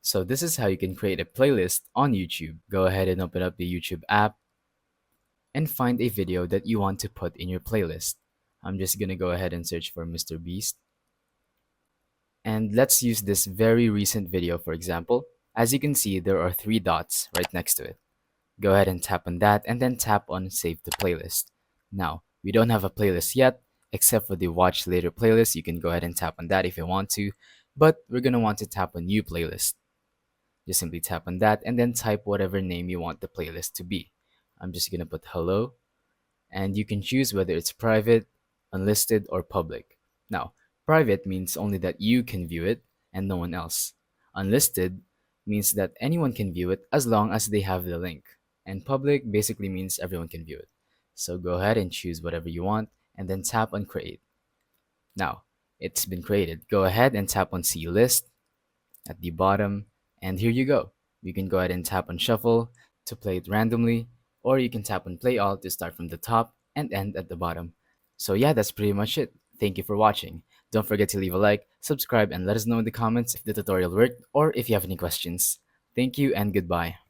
So this is how you can create a playlist on YouTube. Go ahead and open up the YouTube app and find a video that you want to put in your playlist. I'm just gonna go ahead and search for Mr. Beast. And let's use this very recent video for example. As you can see, there are three dots right next to it. Go ahead and tap on that and then tap on Save to Playlist. Now, we don't have a playlist yet, except for the Watch Later playlist. You can go ahead and tap on that if you want to, but we're gonna want to tap on New Playlist. Just simply tap on that and then type whatever name you want the playlist to be. I'm just gonna put hello, and you can choose whether it's private, unlisted, or public. Now, private means only that you can view it and no one else. Unlisted means that anyone can view it as long as they have the link. And public basically means everyone can view it. So go ahead and choose whatever you want and then tap on create. Now, it's been created. Go ahead and tap on see list at the bottom, and here you go. You can go ahead and tap on shuffle to play it randomly, or you can tap on play all to start from the top and end at the bottom. So yeah, that's pretty much it. Thank you for watching. Don't forget to leave a like, subscribe, and let us know in the comments if the tutorial worked or if you have any questions. Thank you and goodbye.